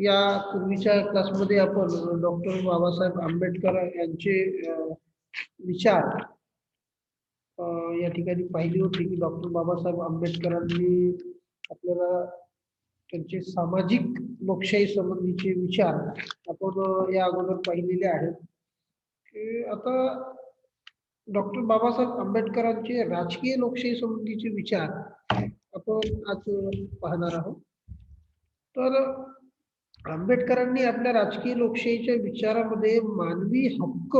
या पूर्वीच्या क्लासमध्ये आपण डॉक्टर बाबासाहेब आंबेडकर यांचे विचार या ठिकाणी पाहिली होती की डॉक्टर बाबासाहेब आंबेडकरांनी आपल्याला त्यांचे सामाजिक लोकशाही संबंधीचे विचार आपण या अगोदर पाहिलेले आहेत की आता डॉक्टर बाबासाहेब आंबेडकरांचे राजकीय लोकशाही संबंधीचे विचार आपण आज पाहणार आहोत. तर आंबेडकरांनी आपल्या राजकीय लोकशाहीच्या विचारामध्ये मानवी हक्क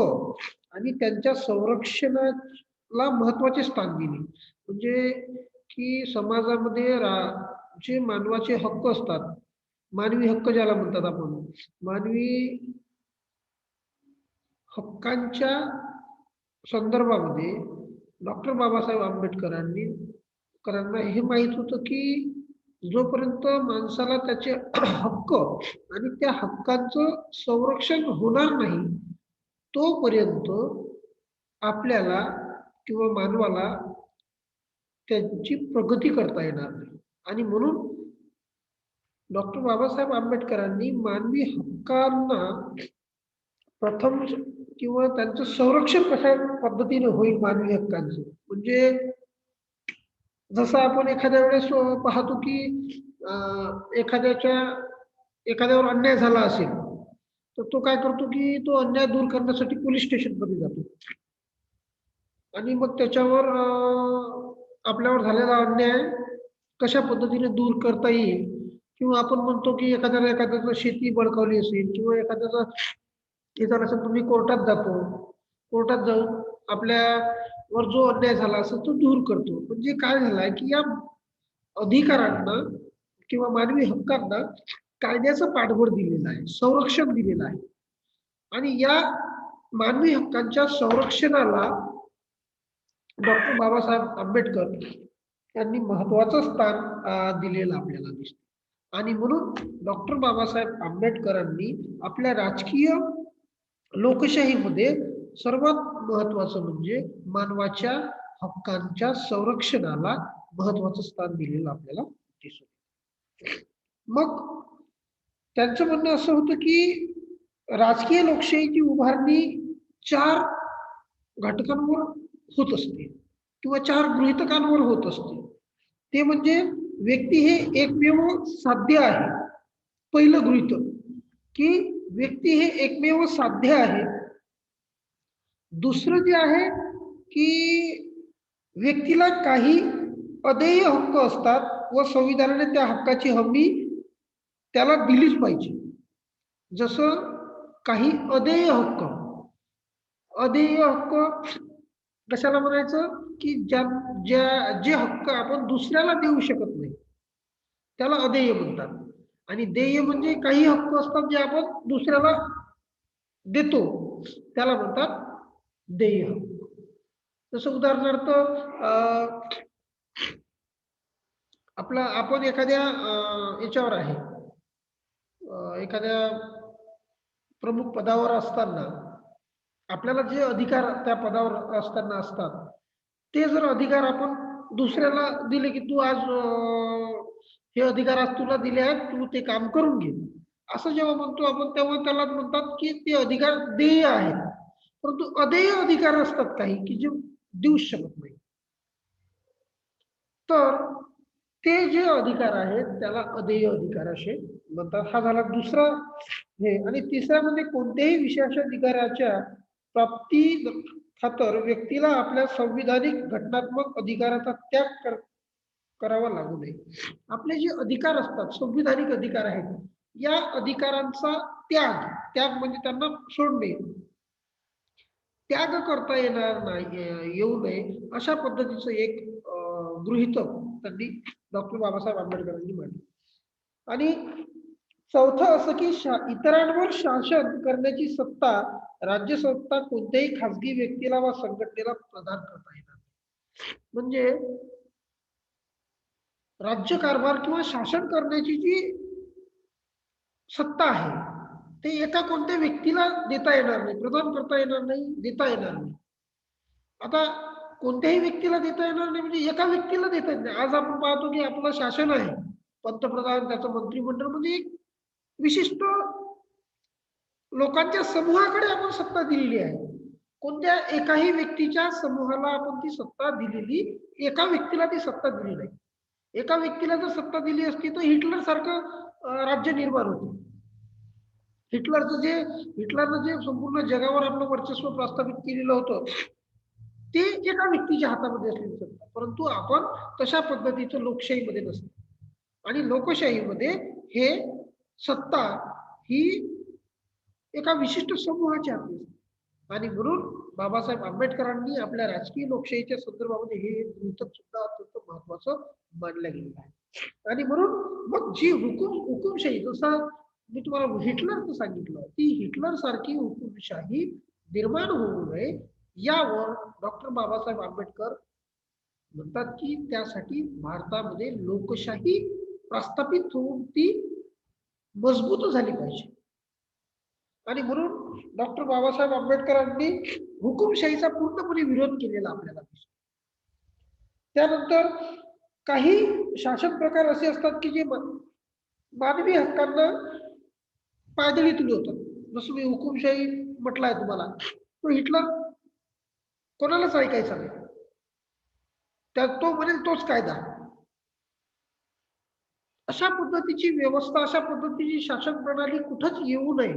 आणि त्यांच्या संरक्षणाला महत्वाचे स्थान दिले. म्हणजे की समाजामध्ये जे मानवाचे हक्क असतात, मानवी हक्क ज्याला म्हणतात आपण, मानवी हक्कांच्या संदर्भामध्ये डॉक्टर बाबासाहेब आंबेडकरांनी करांना हे माहित होतं की जोपर्यंत माणसाला त्याचे हक्क आणि त्या हक्कांचं संरक्षण होणार नाही तोपर्यंत आपल्याला किंवा मानवाला त्यांची प्रगती करता येणार नाही. आणि म्हणून डॉक्टर बाबासाहेब आंबेडकरांनी मानवी हक्कांना प्रथम किंवा त्यांचं संरक्षण कशा पद्धतीने होईल मानवी हक्कांचं, म्हणजे जसं आपण एखाद्या वेळेस पाहतो की एखाद्यावर अन्याय झाला असेल तर तो काय करतो की तो अन्याय दूर करण्यासाठी पोलीस स्टेशन मध्ये जातो आणि मग त्याच्यावर आपल्यावर झालेला अन्याय कशा पद्धतीने दूर करता येईल, किंवा आपण म्हणतो की एखाद्याचं शेती बळकावली असेल किंवा एखाद्याचा हे झालं असेल तुम्ही कोर्टात जातो, कोर्टात जाऊन आपल्यावर जो अन्याय झाला असेल तो दूर करतो. म्हणजे काय झालंय की या अधिकारांना किंवा मानवी हक्कांना कायद्याचं पाठबळ दिलेलं आहे, संरक्षण दिलेलं आहे. आणि या मानवी हक्कांच्या संरक्षणाला डॉक्टर बाबासाहेब आंबेडकर यांनी महत्वाचं स्थान दिलेलं आपल्याला दिसतं. आणि म्हणून डॉक्टर बाबासाहेब आंबेडकरांनी आपल्या राजकीय लोकशाहीमध्ये सर्वात महत्वाचं म्हणजे मानवाच्या हक्कांच्या संरक्षणाला महत्वाचं स्थान दिलेलं आपल्याला दिसतं. मग त्यांचं म्हणणं असं होतं की राजकीय लोकशाहीची उभारणी 4 घटकांवर होत असते किंवा 4 गृहीतकांवर होत असते. ते म्हणजे व्यक्ती हे एकमेव साध्य आहे. पहिलं गृहीतक की व्यक्ती हे एकमेव साध्य आहे. दुसरं जे आहे की व्यक्तीला काही अदेय हक्क असतात व संविधानाने त्या हक्काची हमी त्याला दिलीच पाहिजे. जसं काही अदेय हक्क, अदेय हक्क कशाला म्हणायचं की जे हक्क आपण दुसऱ्याला देऊ शकत नाही त्याला अदेय म्हणतात. आणि देय म्हणजे काही हक्क असतात जे आपण दुसऱ्याला देतो त्याला म्हणतात देय हक्क. जसं उदाहरणार्थ आपला आपण एखाद्या याच्यावर आहे, एखाद्या प्रमुख पदावर असताना आपल्याला जे अधिकार त्या पदावर असताना असतात ते जर अधिकार आपण दुसऱ्याला दिले की तू आज हे अधिकार आज तुला दिले आहेत, तू ते काम करून घे, असं जेव्हा म्हणतो आपण तेव्हा त्याला म्हणतात की ते अधिकार देय आहेत. परंतु अदेय अधिकार असतात काही की जे देऊ शकत नाही. तर ते जे अधिकार आहेत त्याला अदेय अधिकार असे म्हणतात. हा झाला दुसरा हे. आणि तिसरा म्हणजे कोणत्याही विशेष अधिकाराच्या प्राप्ती खातर व्यक्तीला आपल्या संविधानिक घटनात्मक अधिकाराचा त्याग करावा लागू नये. आपले जे अधिकार असतात, संविधानिक अधिकार आहेत, या अधिकारांचा त्याग, त्याग म्हणजे त्यांना सोडणे, त्याग करता येणार नाही, येऊ नये अशा पद्धतीचं एक गृहीतक त्यांनी डॉक्टर बाबासाहेब आंबेडकरांनी मांडलं. आणि चौथं असं की इतरांवर शासन करण्याची सत्ता राज्यसत्ता कोणत्याही खासगी व्यक्तीला वा संघटनेला प्रदान करता येणार. म्हणजे राज्यकारभार किंवा शासन करण्याची जी सत्ता आहे ते एका कोणत्या व्यक्तीला देता येणार नाही, प्रदान करता येणार नाही, देता येणार नाही. आता कोणत्याही व्यक्तीला देता येणार नाही म्हणजे एका व्यक्तीला देता येत नाही. आज आपण पाहतो की आपलं शासन आहे, पंतप्रधान, त्याचं मंत्रिमंडळ, म्हणजे विशिष्ट लोकांच्या समूहाकडे आपण सत्ता दिलेली आहे. कोणत्या एकाही व्यक्तीच्या समूहाला आपण ती सत्ता दिलेली, एका व्यक्तीला ती सत्ता दिली नाही. एका व्यक्तीला जर सत्ता दिली असती तर हिटलर सारखं राज्य निर्माण होतं. हिटलरनं जे संपूर्ण जगावर आपलं वर्चस्व प्रस्थापित केलेलं होतं, ते एका व्यक्तीच्या हातामध्ये असलेली सत्ता. परंतु आपण तशा पद्धतीचं लोकशाहीमध्ये नसतं. आणि लोकशाहीमध्ये हे सत्ता ही एका विशिष्ट समूहाच्या हाती असते. आणि म्हणून बाबासाहेब आंबेडकरांनी आपल्या राजकीय लोकशाहीच्या संदर्भामध्ये हे गृहीतक सुद्धा अत्यंत महत्वाचं मानलं गेलेलं आहे. आणि म्हणून मग जी हुकुमशाही, जसं मी तुम्हाला हिटलरचं सांगितलं, ती हिटलर सारखी हुकुमशाही निर्माण होऊ नये यावर डॉक्टर बाबासाहेब आंबेडकर म्हणतात की त्यासाठी भारतामध्ये लोकशाही प्रस्थापित होऊन ती मजबूत झाली पाहिजे. आणि म्हणून डॉक्टर बाबासाहेब आंबेडकरांनी हुकुमशाहीचा पूर्णपणे विरोध केलेला आपल्याला दिसतो. त्यानंतर काही शासन प्रकार असे असतात की जे मानवी हक्कांना पायदळी तुडवतात. जसं मी हुकुमशाही म्हटलंय तुम्हाला, तो हिटलर कोणालाच ऐकायचा नाही, त्यात तो म्हणेल तोच कायदा. अशा पद्धतीची व्यवस्था, अशा पद्धतीची शासन प्रणाली कुठंच येऊ नये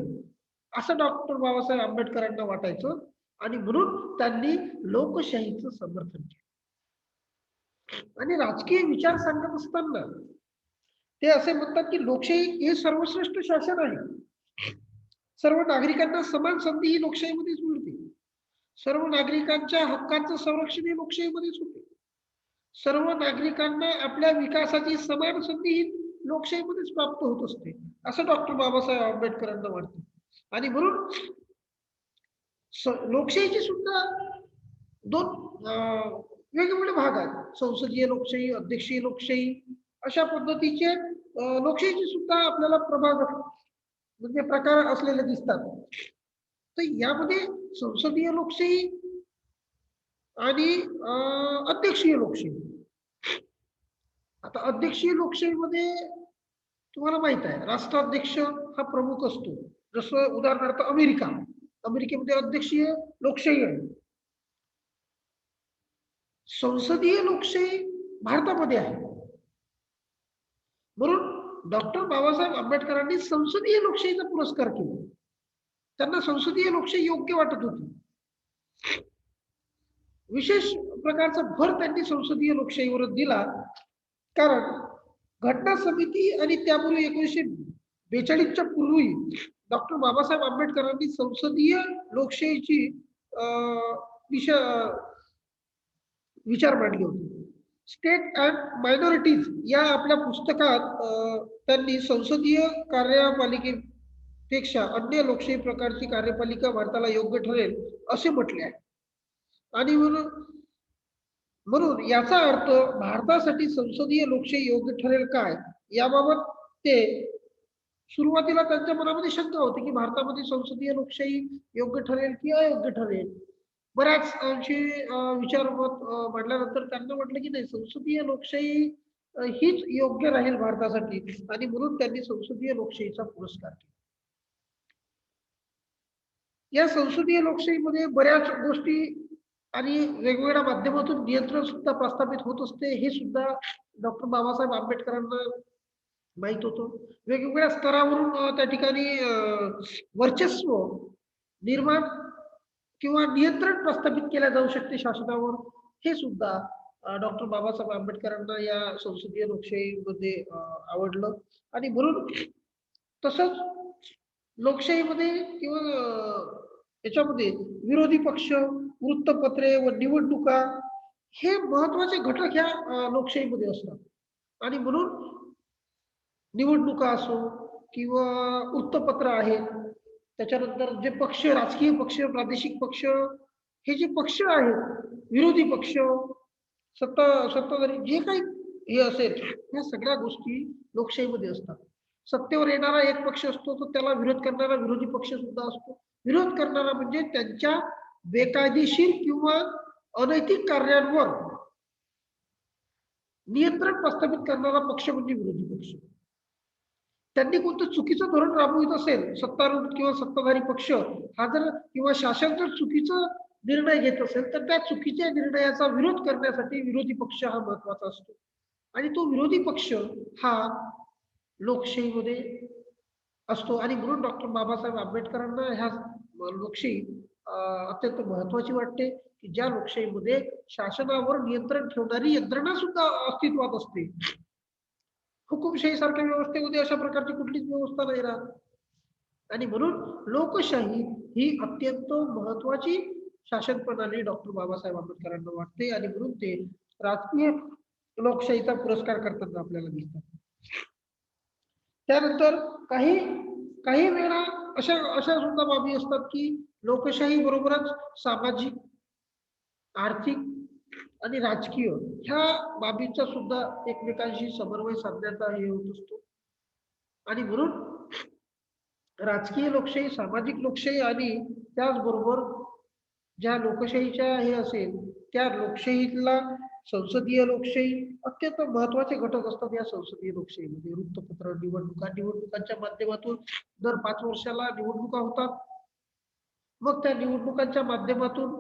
असं डॉक्टर बाबासाहेब आंबेडकरांना वाटायचं. आणि म्हणून त्यांनी लोकशाहीचं समर्थन केलं. आणि राजकीय विचार सांगत असताना ते असे म्हणतात की लोकशाही हे सर्वश्रेष्ठ शासन आहे. सर्व नागरिकांना समान संधी ही लोकशाहीमध्येच मिळते. सर्व नागरिकांच्या हक्कांचं संरक्षण हे लोकशाहीमध्येच होते. सर्व नागरिकांना आपल्या विकासाची समान संधी ही लोकशाहीमध्येच प्राप्त होत असते, असं डॉक्टर बाबासाहेब आंबेडकरांना वाटते. आणि म्हणून लोकशाहीचे सुद्धा दोन वेगवेगळे भाग आहेत. संसदीय लोकशाही, अध्यक्षीय लोकशाही, अशा पद्धतीचे लोकशाहीचे सुद्धा आपल्याला प्रभाग म्हणजे प्रकार असलेले दिसतात. तर यामध्ये संसदीय लोकशाही आणि अध्यक्षीय लोकशाही. आता अध्यक्षीय लोकशाहीमध्ये तुम्हाला माहित आहे राष्ट्राध्यक्ष हा प्रमुख असतो. जसं उदाहरणार्थ अमेरिकेमध्ये अध्यक्षीय लोकशाही आहे. संसदीय लोकशाही भारतामध्ये आहे. म्हणून डॉक्टर बाबासाहेब आंबेडकरांनी संसदीय लोकशाहीचा पुरस्कार केला. त्यांना संसदीय लोकशाही योग्य वाटत होती. विशेष प्रकारचा भर त्यांनी संसदीय लोकशाहीवर दिला, कारण घटना समिती आणि त्यापूर्वी 1942च्या पूर्वी डॉक्टर बाबासाहेब आंबेडकरांनी संसदीय लोकशाहीची विचार मांडले होते. स्टेट अँड मायनॉरिटीज या आपल्या पुस्तकात त्यांनी संसदीय कार्यपालिकेपेक्षा अन्य लोकशाही प्रकारची कार्यपालिका भारताला योग्य ठरेल असे म्हटले आहे. आणि म्हणून याचा अर्थ भारतासाठी संसदीय लोकशाही योग्य ठरेल काय याबाबत ते सुरुवातीला त्यांच्या मनामध्ये शंका होती की भारतामध्ये संसदीय लोकशाही योग्य ठरेल की अयोग्य ठरेल. बऱ्याच अंशी विचारमत मांडल्यानंतर त्यांना म्हटलं की नाही, संसदीय लोकशाही हीच योग्य राहील भारतासाठी. आणि म्हणून त्यांनी संसदीय लोकशाहीचा पुरस्कार केला. या संसदीय लोकशाहीमध्ये बऱ्याच गोष्टी आणि वेगवेगळ्या माध्यमातून नियंत्रण सुद्धा प्रस्थापित होत असते, हे सुद्धा डॉक्टर बाबासाहेब आंबेडकरांना माहित होतं. वेगवेगळ्या स्तरावरून त्या ठिकाणी वर्चस्व निर्माण किंवा नियंत्रण प्रस्थापित केल्या जाऊ शकते शासनावर, हे सुद्धा डॉक्टर बाबासाहेब आंबेडकरांना या संसदीय लोकशाहीमध्ये आवडलं. आणि म्हणून तसंच लोकशाहीमध्ये किंवा याच्यामध्ये विरोधी पक्ष, वृत्तपत्रे व निवडणुका हे महत्वाचे घटक ह्या लोकशाहीमध्ये असतात. आणि म्हणून निवडणुका असो किंवा वृत्तपत्र आहेत, त्याच्यानंतर जे पक्ष, राजकीय पक्ष, प्रादेशिक पक्ष, हे जे पक्ष आहेत, विरोधी पक्ष, सत्ताधारी, जे काही हे असेल, ह्या सगळ्या गोष्टी लोकशाहीमध्ये असतात. सत्तेवर येणारा एक पक्ष असतो, तर त्याला विरोध करणारा विरोधी पक्ष सुद्धा असतो. विरोध करणारा म्हणजे त्यांच्या बेकायदेशीर किंवा अनैतिक कार्यांवर नियंत्रण प्रस्थापित करणारा पक्ष म्हणजे विरोधी पक्ष. त्यांनी कोणतं चुकीचं धोरण राबवित असेल, सत्तारूढ किंवा सत्ताधारी पक्ष हा जर किंवा शासन जर चुकीचं निर्णय घेत असेल, तर त्या चुकीच्या निर्णयाचा विरोध करण्यासाठी विरोधी पक्ष हा महत्वाचा असतो. आणि तो विरोधी पक्ष हा लोकशाहीमध्ये असतो आणि म्हणून डॉक्टर बाबासाहेब आंबेडकरांना ह्या लोकशाही अत्यंत महत्वाची वाटते, की ज्या लोकशाहीमध्ये शासनावर नियंत्रण ठेवणारी यंत्रणा सुद्धा अस्तित्वात असते. हुकुमशाही सारख्या व्यवस्थेमध्ये अशा प्रकारची कुठलीच व्यवस्था नाही राहत. आणि म्हणून लोकशाही ही अत्यंत महत्वाची शासन प्रणाली डॉक्टर बाबासाहेब आंबेडकरांना वाटते आणि म्हणून ते राजकीय लोकशाहीचा पुरस्कार करताना आपल्याला दिसतात. त्यानंतर काही काही वेळा अशा अशा सुद्धा बाबी असतात की लोकशाही बरोबरच सामाजिक, आर्थिक आणि राजकीय ह्या बाबींचा सुद्धा एकमेकांशी समन्वय साधण्याचा हे होत असतो. आणि म्हणून राजकीय लोकशाही, सामाजिक लोकशाही आणि त्याचबरोबर ज्या लोकशाहीच्या हे असेल त्या लोकशाहीतला संसदीय लोकशाही अत्यंत महत्वाचे घटक असतात या संसदीय लोकशाहीमध्ये. वृत्तपत्र, निवडणुकांच्या माध्यमातून दर 5 वर्षाला निवडणुका होतात. मग त्या निवडणुकांच्या माध्यमातून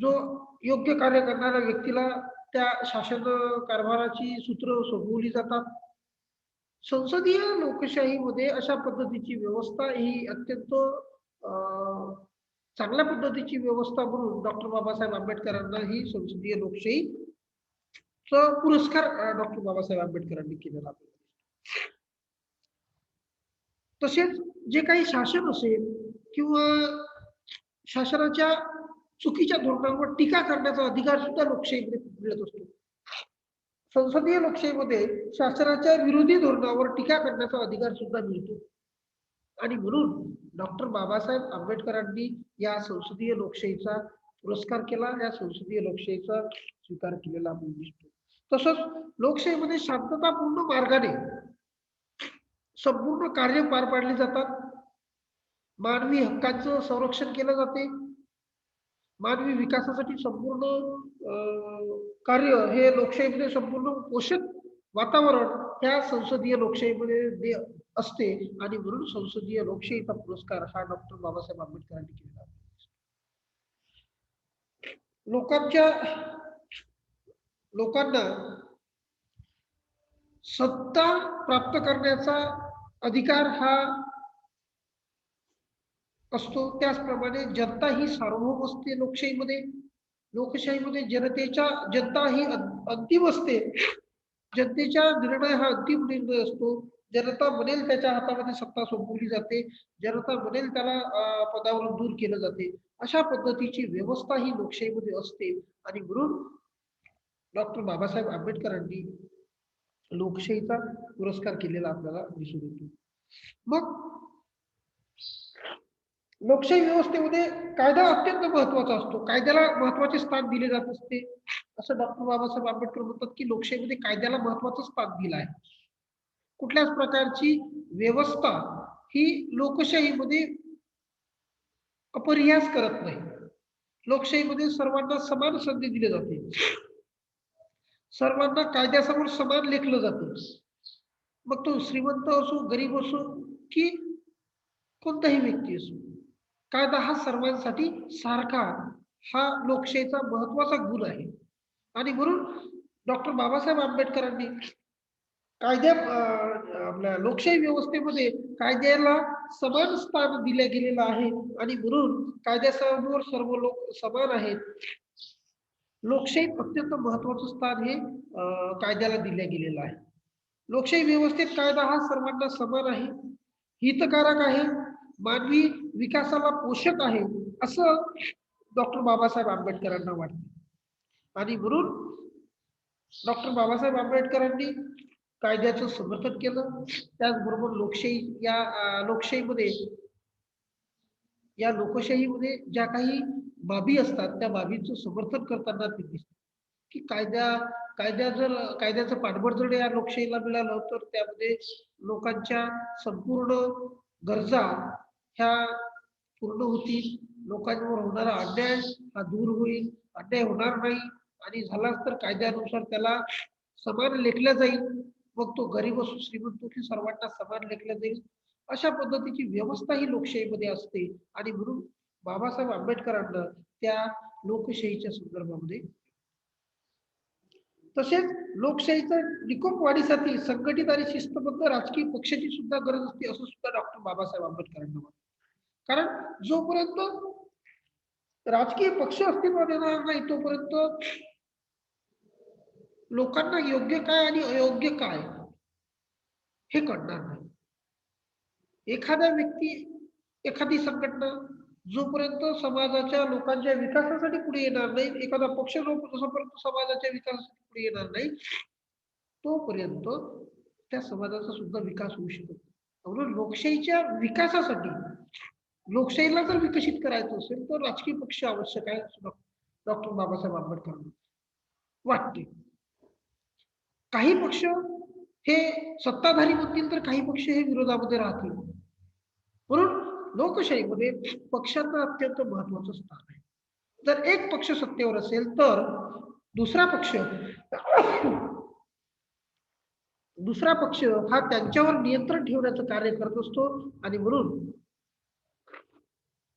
जो योग्य कार्य करणाऱ्या व्यक्तीला त्या शासन कारभाराची सूत्र सोपवली जातात. संसदीय लोकशाहीमध्ये अशा पद्धतीची व्यवस्था ही अत्यंत चांगल्या पद्धतीची व्यवस्था म्हणून डॉक्टर बाबासाहेब आंबेडकरांना ही संसदीय लोकशाहीचा पुरस्कार डॉक्टर बाबासाहेब आंबेडकरांनी केलेला आहे. तसेच जे काही शासन असेल किंवा शासनाच्या चुकीच्या धोरणांवर टीका करण्याचा अधिकार सुद्धा लोकशाहीमध्ये मिळत असतो. संसदीय लोकशाहीमध्ये शासनाच्या विरोधी धोरणावर टीका करण्याचा अधिकार सुद्धा मिळतो. आणि म्हणून डॉक्टर बाबासाहेब आंबेडकरांनी या संसदीय लोकशाहीचा पुरस्कार केला, या संसदीय लोकशाहीचा स्वीकार केलेला आपण दिसतो. तसंच लोकशाहीमध्ये शांततापूर्ण मार्गाने संपूर्ण कार्य पार पाडली जातात. मानवी हक्कांचं संरक्षण केलं जाते. मानवी विकासासाठी संपूर्ण कार्य हे लोकशाहीमध्ये संपूर्ण पोषक वातावरण ह्या संसदीय लोकशाहीमध्ये असते आणि म्हणून संसदीय लोकशाहीचा पुरस्कार हा डॉक्टर बाबासाहेब आंबेडकरांनी केलेला आहे. लोकांना सत्ता प्राप्त करण्याचा अधिकार हा असतो. त्याचप्रमाणे जनता ही सार्वभौम असते लोकशाहीमध्ये. लोकशाहीमध्ये जनता ही अंतिम असते. जनतेचा निर्णय हा अंतिम निर्णय असतो. जनता म्हणेल त्याच्या हातामध्ये सत्ता सोपवली जाते. जनता म्हणेल त्याला पदावरून दूर केलं जाते. अशा पद्धतीची व्यवस्था ही लोकशाहीमध्ये असते आणि म्हणून डॉक्टर बाबासाहेब आंबेडकरांनी लोकशाहीचा पुरस्कार केलेला आपल्याला दिसून येतो. मग लोकशाही व्यवस्थेमध्ये कायदा अत्यंत महत्वाचा असतो. कायद्याला महत्वाचे स्थान दिले जात असते. असं डॉक्टर बाबासाहेब आंबेडकर म्हणतात की लोकशाहीमध्ये कायद्याला महत्वाचं स्थान दिलं आहे. कुठल्याच प्रकारची व्यवस्था ही लोकशाहीमध्ये अपरिहास करत नाही. लोकशाहीमध्ये सर्वांना समान संधी दिली जाते. सर्वांना कायद्यासमोर समान लेखलं जातं. मग तो श्रीमंत असो, गरीब असो की कोणताही व्यक्ती असो. कायदा हा सर्वांसाठी सारखा हा लोकशाहीचा महत्वाचा गुण आहे. आणि म्हणून डॉक्टर बाबासाहेब आंबेडकरांनी आपल्या लोकशाही व्यवस्थेमध्ये कायद्याला समान स्थान दिले गेलेलं आहे आणि म्हणून कायद्यासमोर सर्व लोक समान आहेत. लोकशाहीत अत्यंत महत्वाचं स्थान हे कायद्याला दिले गेलेलं आहे. लोकशाही व्यवस्थेत कायदा हा सर्वांना समान आहे, हितकारक आहे, मानवी विकासाला पोषक आहे असं डॉक्टर बाबासाहेब आंबेडकरांना वाटते. आणि म्हणून डॉक्टर बाबासाहेब आंबेडकरांनी कायद्याचं समर्थन केलं. त्याचबरोबर लोकशाहीमध्ये ज्या काही बाबी असतात त्या बाबींचं समर्थन करताना ते दिसतं की कायद्याचं पाठबळ जर या लोकशाहीला मिळालं तर त्यामध्ये लोकांच्या संपूर्ण गरजा ह्या पूर्ण होतील. लोकांवर होणारा अन्याय हा दूर होईल, अन्याय होणार नाही आणि झालाच तर कायद्यानुसार त्याला समान लेखलं जाईल. मग तो गरीब असो श्रीमंत की सर्वांना समान लेखलं जाईल अशा पद्धतीची व्यवस्था ही लोकशाहीमध्ये असते आणि म्हणून बाबासाहेब आंबेडकरांना त्या लोकशाहीच्या संदर्भामध्ये तसेच लोकशाहीचा निकोप वाढीसाठी संघटित आणि शिस्तबद्ध राजकीय पक्षाची सुद्धा गरज असते असं सुद्धा डॉक्टर बाबासाहेब आंबेडकरांना वाटतं. कारण जोपर्यंत राजकीय पक्ष अस्तित्वात येणार नाही तोपर्यंत लोकांना योग्य काय आणि अयोग्य काय हे कळणार नाही. एखादा व्यक्ती एखादी संघटना जोपर्यंत समाजाच्या लोकांच्या विकासासाठी पुढे येणार नाही एखादा पक्ष जोपर्यंत समाजाच्या विकासासाठी पुढे येणार नाही तोपर्यंत त्या समाजाचा सुद्धा विकास होऊ शकतो. म्हणून लोकशाहीच्या विकासासाठी लोकशाहीला जर विकसित करायचं असेल तर राजकीय पक्ष आवश्यक आहे असं डॉक्टर बाबासाहेब आंबेडकरांना वाटते. काही पक्ष हे सत्ताधारी म्हणतील तर काही पक्ष हे विरोधामध्ये राहतील. म्हणून लोकशाहीमध्ये पक्षाचं अत्यंत महत्वाचं स्थान आहे. जर एक पक्ष सत्तेवर असेल तर दुसरा पक्ष दुसरा पक्ष हा त्यांच्यावर नियंत्रण ठेवण्याचं कार्य करत असतो आणि म्हणून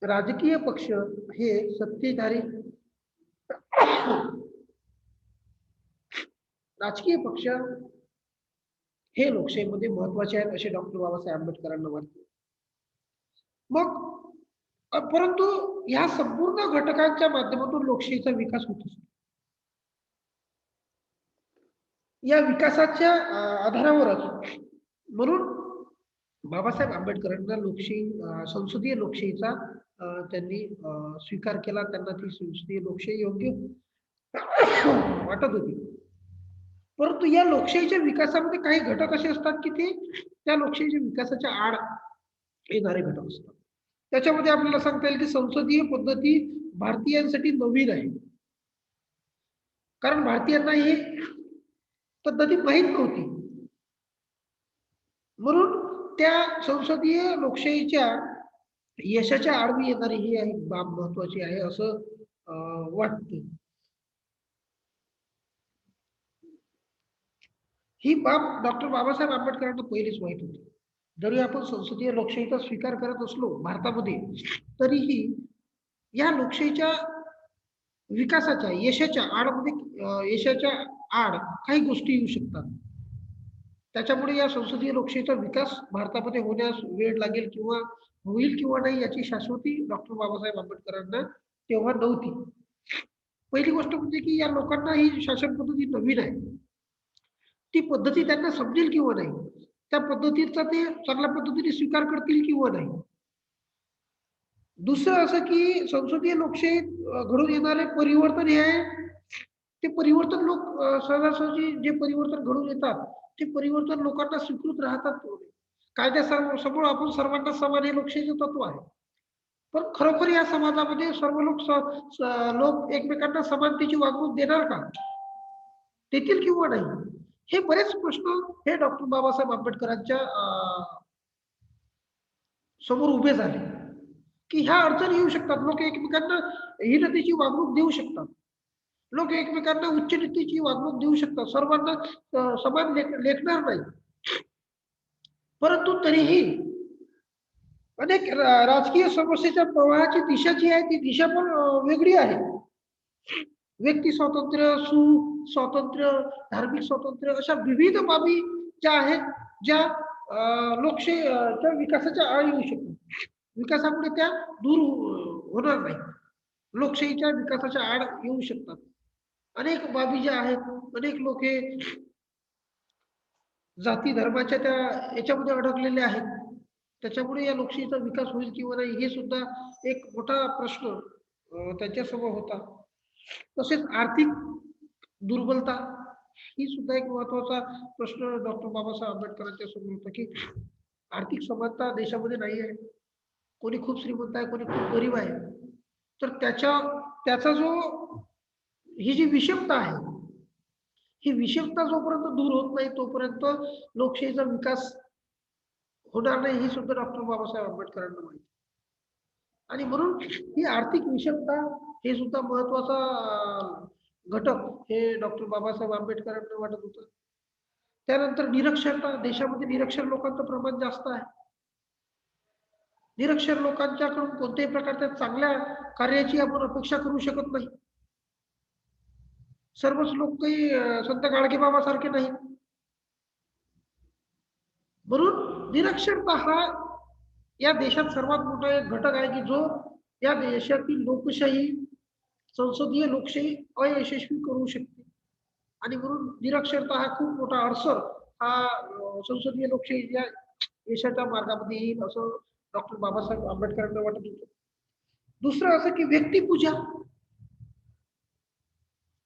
राजकीय पक्ष हे सत्तेधारी राजकीय पक्ष हे लोकशाहीमध्ये महत्वाचे आहेत असे डॉक्टर बाबासाहेब आंबेडकरांना वाटते. मग परंतु या संपूर्ण घटकांच्या माध्यमातून लोकशाहीचा विकास होत असतो. या विकासाच्या आधारावरच म्हणून बाबासाहेब आंबेडकरांना लोकशाही संसदीय लोकशाहीचा त्यांनी स्वीकार केला. त्यांना ती संसदीय लोकशाही योग्य वाटत होती. परंतु या लोकशाहीच्या विकासामध्ये काही घटक असे असतात की ते त्या लोकशाहीच्या विकासाच्या आड येणारे घटक असतात. त्याच्यामध्ये आपल्याला सांगता येईल की संसदीय पद्धती भारतीयांसाठी नवीन आहे. कारण भारतीयांना ही पद्धती माहीत नव्हती. म्हणून त्या संसदीय लोकशाहीच्या यशाच्या आडवी येणारी ही एक बाब महत्वाची आहे असं वाटतं. ही बाब डॉक्टर बाबासाहेब आंबेडकरांना पहिलीच माहित होती. जरी आपण संसदीय लोकशाहीचा स्वीकार करत असलो भारतामध्ये तरीही या लोकशाहीच्या विकासाच्या यशाच्या आडमध्ये यशाच्या आड काही गोष्टी येऊ शकतात. त्याच्यामुळे या संसदीय लोकशाहीचा विकास भारतामध्ये होण्यास वेळ लागेल किंवा होईल किंवा नाही याची शाश्वती डॉक्टर बाबासाहेब आंबेडकरांना तेव्हा नव्हती. पहिली गोष्ट म्हणजे की या लोकांना ही शासन पद्धती नवीन आहे. ती पद्धती त्यांना समजेल किंवा नाही, त्या पद्धतीचा ते चांगल्या पद्धतीने स्वीकार करतील किंवा नाही. दुसरं असं की संसदीय लोकशाहीत घडून येणारे परिवर्तन हे आहे ते परिवर्तन लोक सहजासहजी जे परिवर्तन घडून येतात ते परिवर्तन लोकांना स्वीकृत राहतात. कायद्यासमोर आपण सर्वांना समान हे लोकशाहीचे तत्व आहे. पण खरोखर या समाजामध्ये सर्व लोक एकमेकांना समानतेची वागणूक देणार का? देतील किंवा नाही? हे बरेच प्रश्न हे डॉक्टर बाबासाहेब आंबेडकरांच्या समोर उभे झाले की ह्या अडचणी येऊ शकतात. लोक एकमेकांना हीनतेची वागणूक देऊ शकतात. लोक एकमेकांना उच्च नीतीची वागणूक देऊ शकतात. सर्वांना समान लेखणार नाही. परंतु तरीही अनेक राजकीय समस्येच्या प्रवाहाची दिशा जी आहे ती दिशा पण वेगळी आहे. व्यक्ती स्वातंत्र्य, सुख, स्वातंत्र्य, धार्मिक स्वातंत्र्य अशा विविध बाबी ज्या आहेत ज्या लोकशाहीच्या विकासाच्या आड येऊ शकतात. विकासामुळे त्या दूर होणार नाही. लोकशाहीच्या विकासाच्या आड येऊ शकतात. अनेक बाबी ज्या आहेत अनेक लोक हे जाती धर्माच्या त्या याच्यामध्ये अडकलेले आहेत. त्याच्यामुळे या लोकशाहीचा विकास होईल किंवा नाही हे सुद्धा एक मोठा प्रश्न त्यांच्यासमोर होता. तसेच आर्थिक दुर्बलता ही सुद्धा एक महत्वाचा प्रश्न डॉक्टर बाबासाहेब आंबेडकरांच्या समोर होता की आर्थिक समानता देशामध्ये नाही आहे. कोणी खूप श्रीमंत आहे, कोणी खूप गरीब आहे. तर त्याचा जो ही जी विषमता आहे ही विषमता जोपर्यंत दूर होत नाही तोपर्यंत लोकशाहीचा विकास होणार नाही हे सुद्धा डॉक्टर बाबासाहेब आंबेडकरांना माहिती. आणि म्हणून ही आर्थिक विषमता हे सुद्धा महत्वाचा घटक हे डॉक्टर बाबासाहेब आंबेडकरांना वाटत होतं. त्यानंतर निरक्षरता, देशामध्ये निरक्षर लोकांचं प्रमाण जास्त आहे. निरक्षर लोकांच्याकडून कोणत्याही प्रकारच्या चांगल्या कार्याची आपण अपेक्षा करू शकत नाही. सर्वच लोक काही संत गाडगेबाबासारखे नाहीत. म्हणून निरक्षरता हा या देशात सर्वात मोठा एक घटक आहे की जो या देशातील लोकशाही, संसदीय लोकशाही अयशस्वी करू शकते. आणि म्हणून निरक्षरता हा खूप मोठा अडसर हा संसदीय लोकशाही या देशाच्या मार्गामध्ये येईल असं डॉक्टर बाबासाहेब आंबेडकरांना वाटत होतं. दुसरं असं की व्यक्तिपूजा.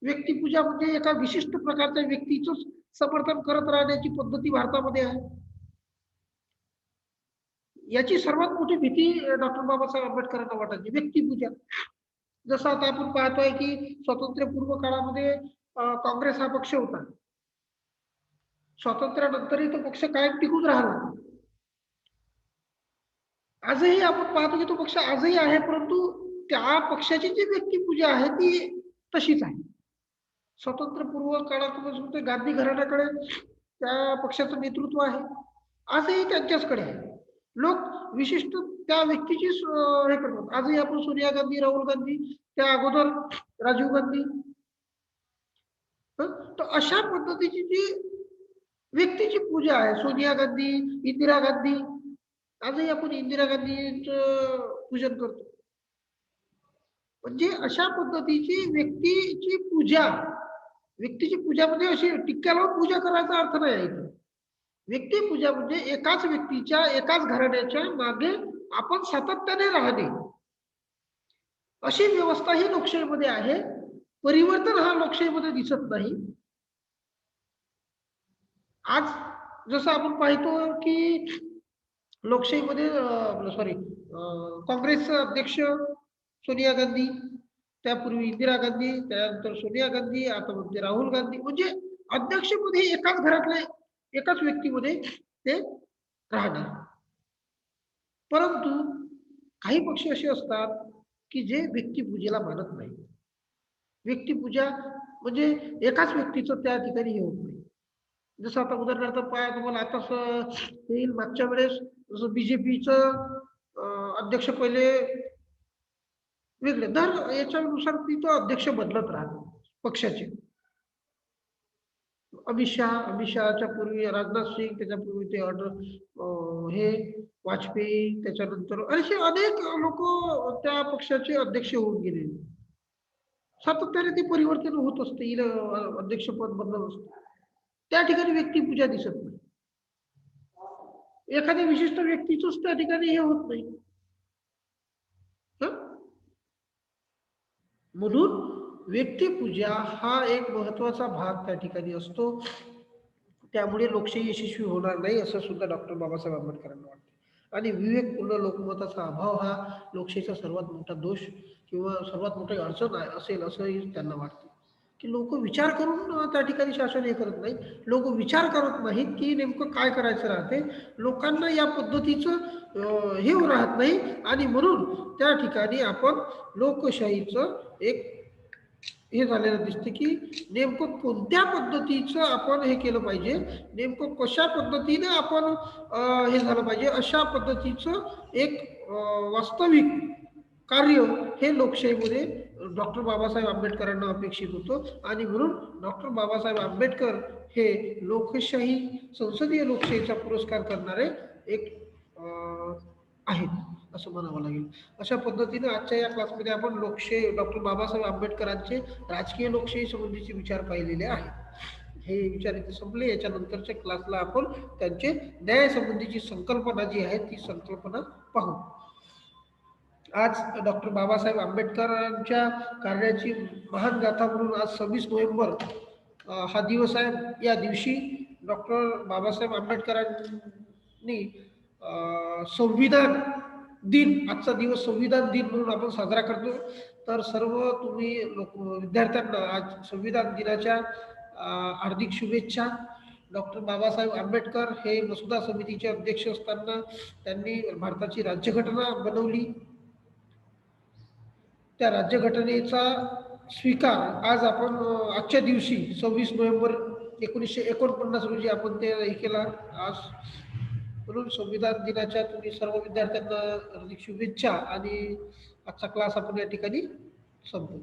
व्यक्तिपूजा म्हणजे एका विशिष्ट प्रकारच्या व्यक्तीचं समर्थन करत राहण्याची पद्धती भारतामध्ये आहे. याची सर्वात मोठी भीती डॉक्टर बाबासाहेब आंबेडकरांना वाटायची, व्यक्तिपूजा. जसं आता आपण पाहतोय की स्वातंत्र्यपूर्व काळामध्ये काँग्रेस हा पक्ष होता. स्वातंत्र्यानंतरही तो पक्ष कायम टिकून राहिला. आजही आपण पाहतो की तो पक्ष आजही आहे, परंतु त्या पक्षाची जी व्यक्तिपूजा आहे ती तशीच आहे. स्वातंत्र्यपूर्व काळापासून ते गांधी घराण्याकडे त्या पक्षाचं नेतृत्व आहे. आजही त्यांच्याचकडे आहे. लोक विशिष्ट त्या व्यक्तीची हे करतात. आजही आपण सोनिया गांधी, राहुल गांधी, त्या अगोदर राजीव गांधी, तर अशा पद्धतीची जी व्यक्तीची पूजा आहे, सोनिया गांधी, इंदिरा गांधी, आजही आपण इंदिरा गांधींचं पूजन करतो. म्हणजे अशा पद्धतीची व्यक्तीची पूजा म्हणजे अशी टिक्क्या लावून पूजा करायचा अर्थ नाही आहे इथं. व्यक्तिपूजा म्हणजे एकाच व्यक्तीच्या, एकाच घराण्याच्या मागे आपण सातत्याने राहणे, अशी व्यवस्था ही लोकशाहीमध्ये आहे. परिवर्तन हा लोकशाहीमध्ये दिसत नाही. आज जसं आपण पाहतो की लोकशाहीमध्ये काँग्रेसचे अध्यक्ष सोनिया गांधी, त्यापूर्वी इंदिरा गांधी, त्यानंतर सोनिया गांधी, आता म्हणजे राहुल गांधी, म्हणजे अध्यक्षपदी एकाच घरातले एकाच व्यक्तीमध्ये ते राहणार. परंतु काही पक्ष असे असतात की जे व्यक्तिपूजेला मानत नाही. व्यक्तिपूजा म्हणजे एकाच व्यक्तीचं त्या ठिकाणी हे होत नाही. जसं आता उदाहरणार्थ पहा, तुम्हाला आताच येईल मागच्या वेळेस जसं बीजेपीचं अध्यक्ष पहिले वेगळे, दर याच्यानुसार तिथं अध्यक्ष बदलत राहतो पक्षाचे. अमित शहाच्या पूर्वी राजनाथ सिंग, त्याच्यापूर्वी ते हे वाजपेयी, त्याच्यानंतर असे अनेक लोक त्या पक्षाचे अध्यक्ष होऊन गेले. सातत्याने ते परिवर्तन होत असते, अध्यक्षपद बदलत असते. त्या ठिकाणी व्यक्तिपूजा दिसत नाही. एखाद्या विशिष्ट व्यक्तीच त्या ठिकाणी हे होत नाही. म्हणून व्यक्तिपूजा हा एक महत्वाचा भाग त्या ठिकाणी असतो. त्यामुळे लोकशाही यशस्वी होणार नाही असं सुद्धा डॉक्टर बाबासाहेब आंबेडकरांना वाटते. आणि विवेकपूर्ण लोकमताचा अभाव हा लोकशाहीचा सर्वात मोठा दोष किंवा सर्वात मोठी अडचण असेल असंही त्यांना वाटते. की लोक विचार करून त्या ठिकाणी शासन हे करत नाही. लोक विचार करत नाहीत की नेमकं काय करायचं राहते. लोकांना या पद्धतीचं हे राहत नाही आणि म्हणून त्या ठिकाणी आपण लोकशाहीचं एक हे झालेलं दिसते की नेमकं कोणत्या पद्धतीचं आपण हे केलं पाहिजे, नेमकं कशा पद्धतीने आपण हे झालं पाहिजे, अशा पद्धतीचं एक वास्तविक कार्य हे लोकशाहीमध्ये डॉक्टर बाबासाहेब आंबेडकरांना अपेक्षित होतं. आणि म्हणून डॉक्टर बाबासाहेब आंबेडकर हे लोकशाही, संसदीय लोकशाहीचा पुरस्कार करणारे एक आहेत असं म्हणावं लागेल. अशा पद्धतीने आजच्या या क्लासमध्ये आपण लोकशाही, डॉक्टर बाबासाहेब आंबेडकरांचे राजकीय लोकशाही संबंधीचे विचार पाहिलेले आहेत. हे विचार इथे संपले. याच्यानंतरच्या क्लासला आपण त्यांचे न्याय संबंधीची संकल्पना जी आहे ती संकल्पना पाहू. आज डॉक्टर बाबासाहेब आंबेडकरांच्या कार्याची महान गाथा म्हणून आज 26 नोव्हेंबर हा दिवस आहे. या दिवशी डॉक्टर बाबासाहेब आंबेडकरांनी संविधान दिन, आजचा दिवस संविधान दिन म्हणून आपण साजरा करतो. तर सर्व तुम्ही विद्यार्थ्यांना आज संविधान दिनाच्या हार्दिक शुभेच्छा. डॉक्टर बाबासाहेब आंबेडकर हे मसुदा समितीचे अध्यक्ष असताना त्यांनी भारताची राज्यघटना बनवली. त्या राज्यघटनेचा स्वीकार आज आपण आजच्या दिवशी 26 नोव्हेंबर 1949 रोजी आपण ते हे केला आज. म्हणून संविधान दिनाच्या तुम्ही सर्व विद्यार्थ्यांना हार्दिक शुभेच्छा आणि आजचा क्लास आपण या ठिकाणी संपवू.